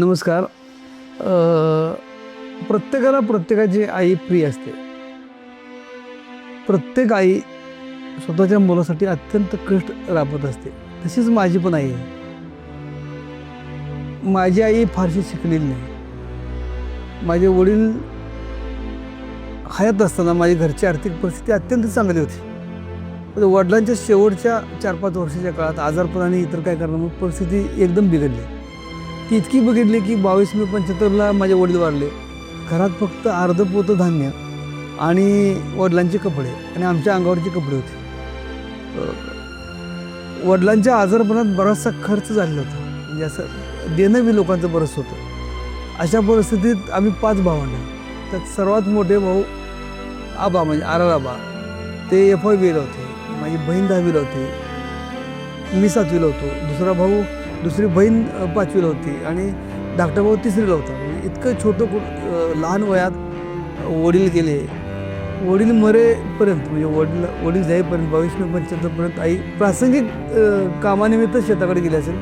नमस्कार. प्रत्येकाला प्रत्येकाची आई प्रिय असते. प्रत्येक आई स्वतःच्या मुलासाठी अत्यंत कष्ट राबत असते. तशीच माझी पण आई आहे. माझी आई फारशी शिकलेली नाही. माझे वडील हयात असताना माझी घरची आर्थिक परिस्थिती अत्यंत चांगली होती. पण वडिलांच्या शेवटच्या 4-5 वर्षाच्या काळात आजारपण आणि इतर काय कारणामुळे परिस्थिती एकदम बिघडली. ती इतकी बिघडली की 22 मे 75ला माझे वडील वारले. घरात फक्त अर्धं पोतं धान्य आणि वडिलांचे कपडे आणि आमच्या अंगावरचे कपडे होते. वडिलांच्या आजारपणात बराचसा खर्च झालेला होता. म्हणजे असं देणं बी लोकांचं बरंच होतं. अशा परिस्थितीत आम्ही 5 भावंड. त्यात सर्वात मोठे भाऊ आबा म्हणजे आबा ते FYBला होते. माझी बहीण 10वीला होती. मी 7वीला होतो. दुसरी बहीण 5वीला होती आणि धाकटा भाऊ 3रीला होता. म्हणजे इतकं छोटं लहान वयात वडील गेले. वडील मरेपर्यंत म्हणजे वडील जाईपर्यंत 22 मे 75पर्यंत आई प्रासंगिक कामानिमित्त शेताकडे गेली असेल.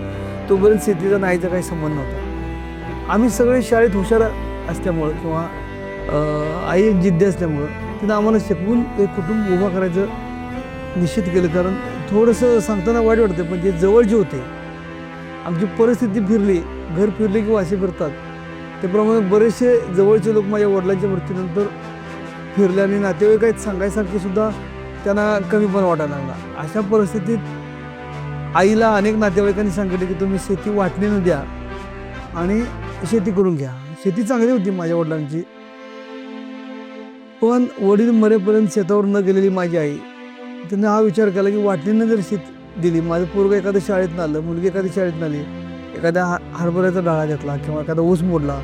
तोपर्यंत शेतीचा नाहीचा काही संबंध नव्हता. आम्ही सगळे शाळेत हुशार असल्यामुळं किंवा आई एक जिद्दी असल्यामुळं तिनं आम्हाला शिकवून एक कुटुंब उभा करायचं निश्चित केलं. कारण थोडंसं सांगताना वाईट वाटतं पण जे जवळचे होते, आमची परिस्थिती फिरली, घर फिरले की वासे फिरतात, त्याप्रमाणे बरेचसे जवळचे लोक माझ्या वडिलांच्या मृत्यूनंतर फिरले आणि नातेवाईक आहेत सांगायसारखे सुद्धा त्यांना कमीपण वाटायला लागला. अशा परिस्थितीत आईला अनेक नातेवाईकांनी सांगितले की तुम्ही शेती वाटणीनं द्या आणि शेती करून घ्या. शेती चांगली होती माझ्या वडिलांची. पण वडील मरेपर्यंत शेतावर न गेलेली माझी आई तिने हा विचार केला की वाटणीनं जर शेत दिली, माझं पोरगं एखाद्या शाळेतनं आलं, मुलगी एखाद्या शाळेतनं आली, एखाद्या हरभऱ्याचा डाळा घेतला किंवा एखादा ऊस मोडला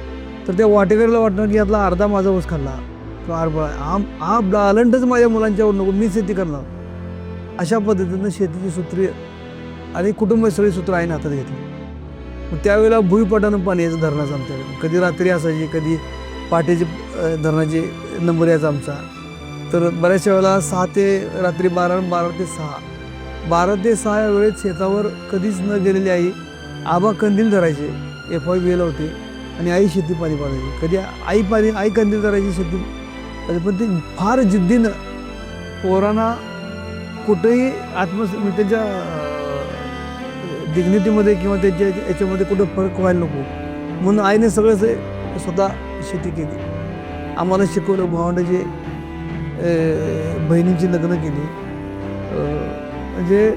तर त्या वाटेकरीला वाटणार की यातला अर्धा माझा ऊस खाल्ला किंवा हरभरा हा डालंटच माझ्या मुलांच्यावर नको, मी शेती करणार. अशा पद्धतीनं शेतीची सूत्रे आणि कुटुंब सगळी सूत्र आईने हातात घेतली. मग त्यावेळेला भुईपटानं पाणी यायचं धरणाचं आमच्याकडे. कधी रात्री असायची, कधी पहाटेचे धरणाचे नंबर यायचा आमचा. तर बऱ्याचशा वेळेला 6 ते रात्री 12 ते 6 या वेळेत शेतावर कधीच न गेलेली आई आबा कंदील धरायचे, FYBला होते आणि आई शेती पाणी पाजायची. कधी आई कंदील धरायची शेती. पण ते फार जिद्दीनं पोरांना कुठेही त्यांच्या डिग्निटीमध्ये किंवा त्यांच्या याच्यामध्ये कुठं फरक व्हायला नको म्हणून आईने सगळं स्वतः शेती केली. आम्हाला शिकवलं. भावंडाचे बहिणींची लग्न केली. म्हणजे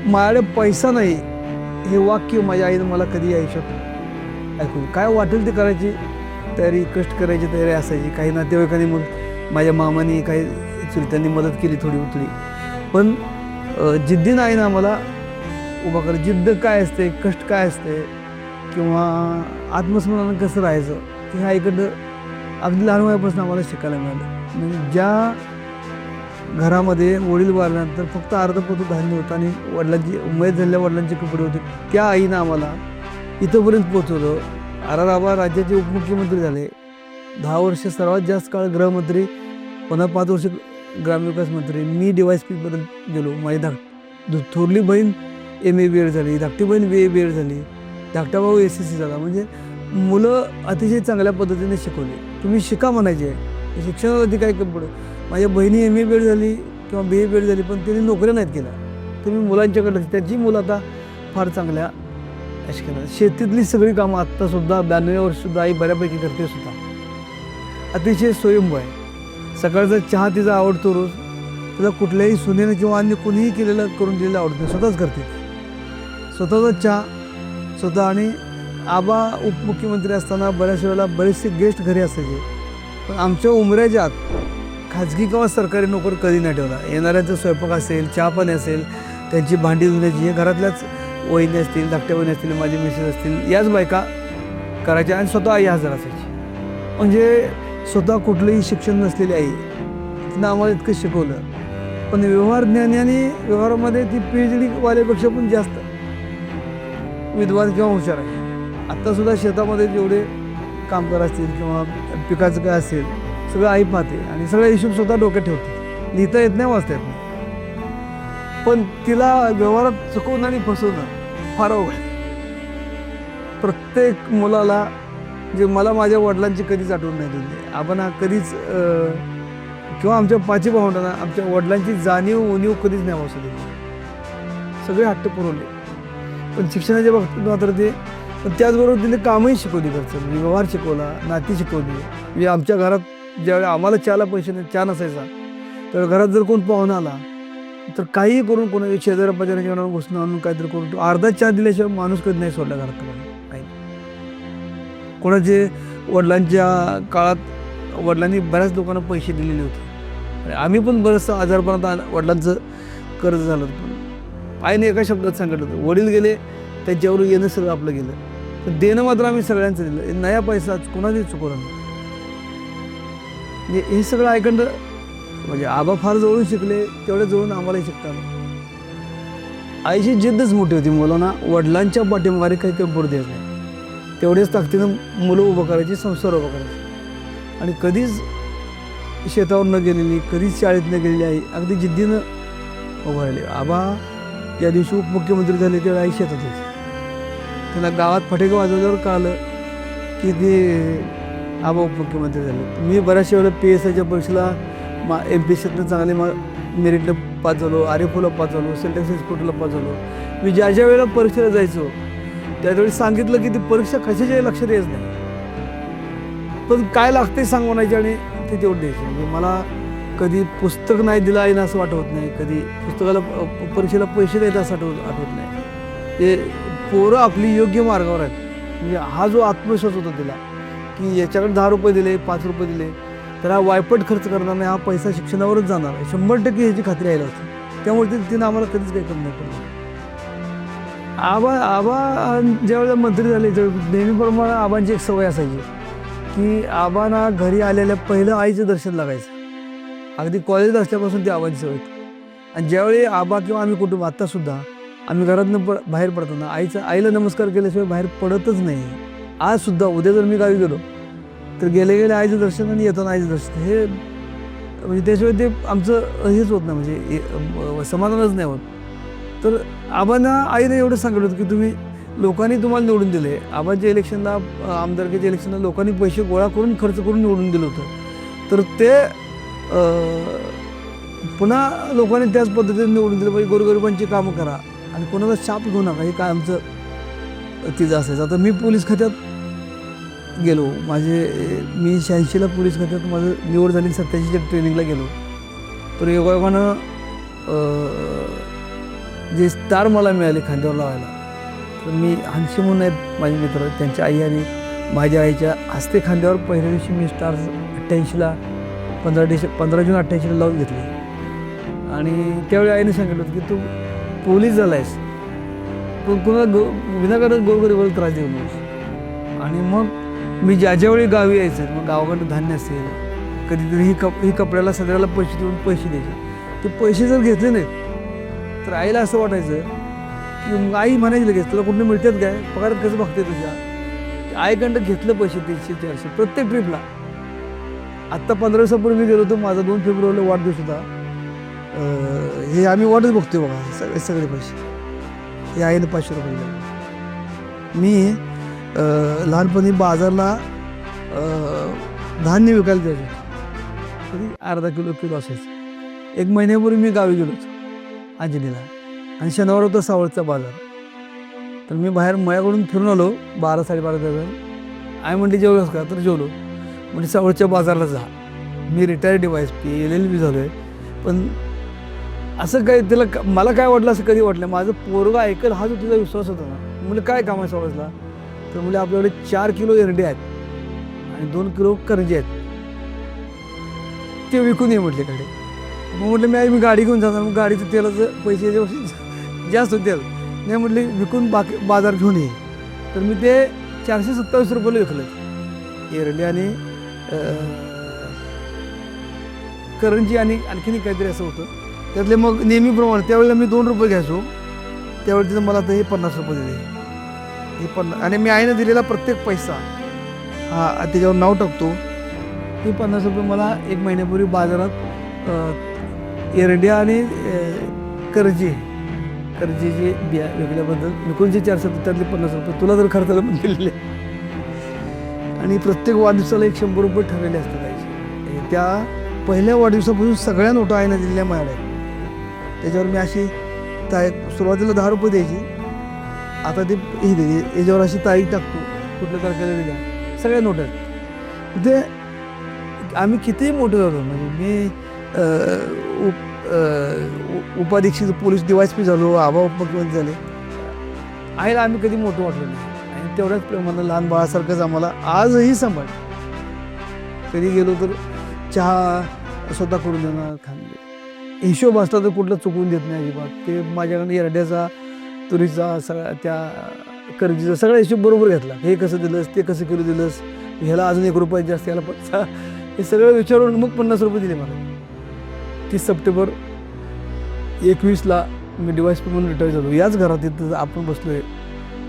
माझ्याकडे पैसा नाही हे वाक्य माझ्या आईनं मला कधी आयुष्यात ऐकून. काय वाटेल ते करायची तयारी, कष्ट करायची तयारी असायची. काही नातेवाईकांनी मग माझ्या मामाने काही चुलत्यांनी मदत केली थोडी उतरी. पण जिद्दीनं आईनं आम्हाला उभा करा. जिद्द काय असते, कष्ट काय असते किंवा आत्मस्मरणानं कसं राहायचं हे आईकडं अगदी लहान वयापासून आम्हाला शिकायला मिळालं. म्हणजे ज्या घरामध्ये वडील वारल्यानंतर फक्त अर्धं पोतं धान्य होतं आणि वडिलांची मयत झालेल्या वडिलांचे कपडे होते, त्या आईनं आम्हाला इथंपर्यंत पोचवलं. आबा राज्याचे उपमुख्यमंत्री झाले. 10 वर्ष सर्वात जास्त काळ गृहमंत्री, पुन्हा 5 वर्ष ग्रामविकास मंत्री. मी DYSPपर्यंत गेलो. माझी थोरली बहीण MA BEd झाली, धाकटी बहीण BA झाली, धाकटा भाऊ SSC झाला. म्हणजे मुलं अतिशय चांगल्या पद्धतीने शिकवली. तुम्ही शिका म्हणायचे, शिक्षणावरती काय कमी पडू. माझ्या बहिणी MA BEd झाली किंवा BA झाली पण त्यांनी नोकऱ्या नाहीत केल्या. तुम्ही मुलांच्याकडे त्यांची मुलं आता फार चांगल्या केल्या. शेतीतली सगळी कामं आत्तासुद्धा 92 वर्षसुद्धा आई बऱ्यापैकी करते सुद्धा. अतिशय स्वयंभू आहे. सकाळचा चहा तिचा आवडतो रोज. तिला कुठल्याही सुनेनं किंवा अन्य कुणीही केलेलं करून दिलेलं आवडतं. स्वतःच करते. स्वतःचा चहा स्वतः. आणि आबा उपमुख्यमंत्री असताना बऱ्याच वेळेला बरेचसे गेस्ट घरी असायचे. पण आमच्या उमऱ्याच्या आत खाजगी किंवा सरकारी नोकर कधी नाही ठेवला. येणाऱ्यांचा स्वयंपाक असेल, चहा पाणी असेल, त्यांची भांडी धुण्याची, हे घरातल्याच वहिनी असतील, धाकट्या वहिनी असतील, माझी मिसेस असतील, याच बायका करायच्या आणि स्वतः आई हजर असायची. म्हणजे स्वतः कुठलंही शिक्षण नसलेली आई तिनं आम्हाला इतकं शिकवलं. पण व्यवहार ज्ञानी आणि व्यवहारामध्ये ती PhD वाल्यापेक्षा पण जास्त विद्वान किंवा हुशार आहे. आत्तासुद्धा शेतामध्ये जेवढे कामगार असतील किंवा पिकाचं काय असेल सगळं आई पाहते आणि सगळा हिशोब स्वतः डोक्यात ठेवते. लिहिता येत नाही, वाचता येत नाही. पण तिला व्यवहारात चुकवणं आणि फसवणं फार अवघड. प्रत्येक मुलाला जे मला माझ्या वडिलांची कधीच आठवण नाही दिली. आपण कधीच किंवा आमच्या पाची भावंडांना आमच्या वडिलांची जाणीव उणीव कधीच नाही असू दिली. सगळे हट्ट पुरवले. पण शिक्षणाच्या बाबतीत मात्र ते, पण त्याचबरोबर तिने कामही शिकवली घरचं, म्हणजे व्यवहार शिकवला, नाती शिकवली. म्हणजे आमच्या घरात ज्यावेळी आम्हाला चहाला पैसे चहा नसायचा, तर घरात जर कोण पाहुणा आला तर काहीही करून कोणा शेजाऱ्या पाजाऱ्या जेवणावर घुसणं आणून काहीतरी करून तो अर्धा चहा दिल्याशिवाय माणूस कधी नाही सोडला घरात. काही कोणाचे वडिलांच्या काळात वडिलांनी बऱ्याच लोकांना पैसे दिलेले होते. आम्ही पण बरंचसं आजारपणात वडिलांचं कर्ज झालं. पण आईने एका शब्दात सांगितलं होतं, वडील गेले त्याच्यावर येणं सगळं आपलं गेलं, पण देणं मात्र आम्ही सगळ्यांचं दिलं. नया पैसा कोणाचंही चुकवलं नाही. म्हणजे हे सगळं ऐकणं, म्हणजे आबा फार जवळून शिकले, तेवढ्या जवळून आम्हालाही शिकता आलं. आईची जिद्दच मोठी होती. मुलांना वडिलांच्या पाठीमागे काही कमी द्यायचं नाही. तेवढ्याच ताकदीनं मुलं उभं करायची, संसार उभं करायचे. आणि कधीच शेतावर न गेलेली, कधीच शाळेत न गेलेली आई अगदी जिद्दीनं उभं राहिली. आबा ज्या दिवशी उपमुख्यमंत्री झाले त्यावेळी आई शेतात होती. त्याला गावात फटाके वाजवल्यावर कळालं की ते आबा उपमुख्यमंत्री झाले. मी बऱ्याचशा वेळेला PSIच्या परीक्षेला MPSCतनं चांगले मेरिटला पास झालो, RFOला पास झालो, सेंट्रल एक्सपोर्टला पास झालो. मी ज्या ज्या वेळेला परीक्षेला जायचो त्यावेळी सांगितलं की ती परीक्षा कशाच्याही लक्षात यायच नाही, पण काय लागते सांग म्हणायचे आणि ते तेवढं द्यायचे. म्हणजे मला कधी पुस्तक नाही दिलं आईनं असं आठवत नाही, कधी पुस्तकाला परीक्षेला पैसे द्यायचं असं आठवत नाही. ते पोरं आपली योग्य मार्गावर आहेत. म्हणजे हा जो आत्मविश्वास होता तिला की याच्याकडे 10 रुपये दिले, 5 रुपये दिले तर हा वायपट खर्च करणार नाही, हा पैसा शिक्षणावरच जाणार आहे, 100% ह्याची खात्री यायला होती. त्यामुळे तिनं आम्हाला कधीच काही कमी नाही पडलं. आबा ज्यावेळेला मंत्री झाले त्यावेळी नेहमीप्रमाणे आबांची एक सवय असायची की आबांना घरी आलेल्या पहिलं आईचं दर्शन लागायचं. अगदी कॉलेज असल्यापासून ती आबांची सवय होती. आणि ज्यावेळी आबा किंवा आम्ही कुटुंब आत्तासुद्धा आम्ही घरातनं बाहेर पडताना आईला नमस्कार केल्याशिवाय बाहेर पडतच नाही. आजसुद्धा उद्या जर मी गावी गेलो तर गेले आईचं दर्शन आणि येताना आईचं दर्शन, हे म्हणजे त्याशिवाय ते आमचं हेच होत नाही, म्हणजे समाधानच नाही होत. तर आबांना आईने एवढं सांगितलं होतं की तुम्ही लोकांनी तुम्हाला निवडून दिले. आबांच्या इलेक्शनला, आमदारकीच्या इलेक्शनला लोकांनी पैसे गोळा करून खर्च करून निवडून दिलं होतं. तर ते पुन्हा लोकांनी त्याच पद्धतीने निवडून दिलं पाहिजे. गोरगरिबांची कामं करा आणि कोणाला शाप घेऊ नका, हे काय आमचं तिचं असायचं. आता मी पोलीस खात्यात गेलो, मी 86ला पोलीस खात्यात माझं निवड झाली, 87च्या ट्रेनिंगला गेलो. तर योगायोगानं जे स्टार मला मिळाले खांद्यावर लावायला, तर मी हंशी म्हणून आहेत माझे मित्र, त्यांच्या आई आणि माझ्या आईच्या हस्ते खांद्यावर पहिल्या दिवशी मी स्टार 88ला 15 जून 88ला लावून घेतली. आणि त्यावेळी आईने सांगितलं होतं की तू पोलीस झाला आहेस पण कुणाला विनाकारण गोरगरिबाला त्रास देऊ नकोस. आणि मग मी ज्यावेळी गावी यायचं, मग गावाकडं धान्य असेल, कधीतरी ही कपड्याला सगळ्याला पैसे देऊन पैसे द्यायचे. ते पैसे जर घेतले नाहीत तर आईला असं वाटायचं की आई म्हणायची लगेच तुला कुठं मिळतात काय, पगारात कसं बघते तुझ्या. आईकडं घेतलं पैसे 300-400 प्रत्येक ट्रिपला. आत्ता 15 दिवसापूर्वी गेलो होतो, माझा 2 फेब्रुवारीला वाढदिवस होता. हे आम्ही वाटच बघतोय बघा, सगळे पैसे हे आईनं 500 रुपये दिले. मी लहानपणी बाजारला धान्य विकायला जायचो, तरी अर्धा किलो असायचं. 1 महिन्यापूर्वी मी गावी गेलो होतो अंजनीला, आणि शनिवार होता सावळचा बाजार. तर मी बाहेर मळ्याकडून फिरून आलो 12-12:30 दरम्यान. आई म्हणली जेवलोस का, तर जेवलो. म्हणजे सावळच्या बाजारला जा. मी रिटायर्ड DYSP LLB झालो आहे, पण असं काही त्याला मला काय वाटलं असं कधी वाटलं. माझं पोरगा ऐकल हा जो तिचा विश्वास होता ना. म्हणजे काय काम आहे सावळला, तर म्हणजे आपल्याकडे 4 किलो एरडे आहेत आणि 2 किलो करंजी आहेत, ते विकून ये म्हटले. मग म्हटलं मी गाडी घेऊन जाणार, मग गाडीचं तेलाचं पैसे जास्त होते, नाही म्हटले विकून बाजार घेऊन ये. तर मी ते 427 रुपयाला विकलं एरडे आणि करंजी आणि आणखीन काहीतरी असं होतं. त्यातले मग नेहमीप्रमाणे त्यावेळेला मी 2 रुपये घ्यायचो, त्यावेळी तिथं मला तर हे 50 रुपये दिले. हे 50, आणि मी आईनं दिलेला प्रत्येक पैसा हा त्याच्यावर नाव टाकतो. हे 50 रुपये मला 1 महिन्यापूर्वी बाजारात एरड्या आणि करंजी कर्जेची बिया विकल्याबद्दल 1947 त्यातले 50 रुपये तुला जर खर्चाला पण दिलेले. आणि प्रत्येक वाढदिवसाला 100 रुपये ठरलेले असतात आईचे. त्या पहिल्या वाढदिवसापासून सगळ्या नोटा आईने दिलेल्या माझ्याकडे आहेत. त्याच्यावर मी अशी सुरुवातीला 10 रुपये द्यायची, आता ते हे दे याच्यावर अशी तारीख टाकतो कुठल्या तारखेला दिल्या, सगळ्या नोटा आहेत. ते आम्ही कितीही मोठे झालो, म्हणजे मी उपाधीक्षित पोलीस DYSP झालो, आबा उपमुख्यमंत्री झाले, आईला आम्ही कधी मोठं वाटलो नाही. आणि तेवढ्याच प्रेमानं लहान बाळासारखंच आम्हाला आजही सांभाळ. कधी गेलो तर चहा स्वतः करून देणार, खाणे हिशोब असला तर कुठलं चुकवून देत नाही अजिबात. ते माझ्याकडे एरड्याचा, तुरीचा, सगळ्या त्या कर्जीचा सगळा हिशोब बरोबर घेतला. हे कसं दिलंस, ते कसं किलो दिलंस, ह्याला अजून 1 रुपया जास्त, ह्याला 5, हे सगळं विचारून मग 50 रुपये दिले मला. 30 सप्टेंबर 21ला मी DYSP म्हणून रिटायर झालो. याच घरात इथं आपण बसलो आहे.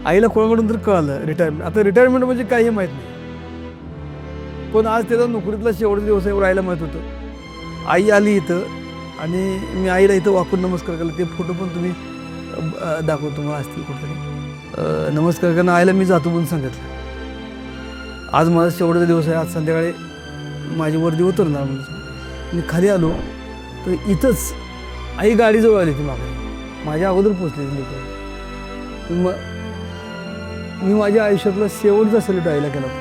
आईला कोणाकडून तर कळालं रिटायरमेंट. आता रिटायरमेंट म्हणजे काही माहीत नाही, पण आज त्याचा नोकरीतला शेवटचा दिवस आहे आईला माहीत होतं. आई आली इथं आणि मी आईला इथं वाकून नमस्कार केला. ते फोटो पण तुम्ही दाखवतो मला असतील कुठेतरी. नमस्कार करणं आईला मी जातो म्हणून सांगितलं. आज माझा शेवटचा दिवस आहे. आज संध्याकाळी माझी वर्दी उतरणार म्हणून मी खाली आलो तर इथंच आई गाडीजवळ आली ती मागे, माझ्या अगोदर पोचलेली लोक. मग मी माझ्या आयुष्यातला शेवटचा सल्यूट आईला केला होता.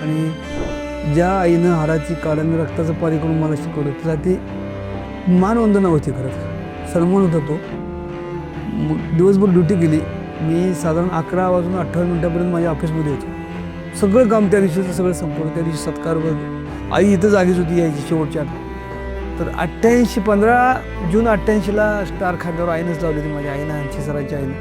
आणि ज्या आईनं हाडाची काढ आणि रक्ताचं पाणी करून मला शिकवलं, तिला ती मानवंदना होती खरंच, सन्मान होता तो. दिवसभर ड्युटी केली मी. साधारण 11 वाजून 28 मिनिटापर्यंत माझ्या ऑफिसमध्ये होतो. सगळं काम त्या दिवशीचं सगळं संपवलं. त्या दिवशी सत्कार वगैरे आई इथं जागीच होती यायची शेवटच्या. तर 15 जून 88ला स्टार खांद्यावर आईनंच लावली होती माझ्या आईनं, आमची सरांच्या आईनं.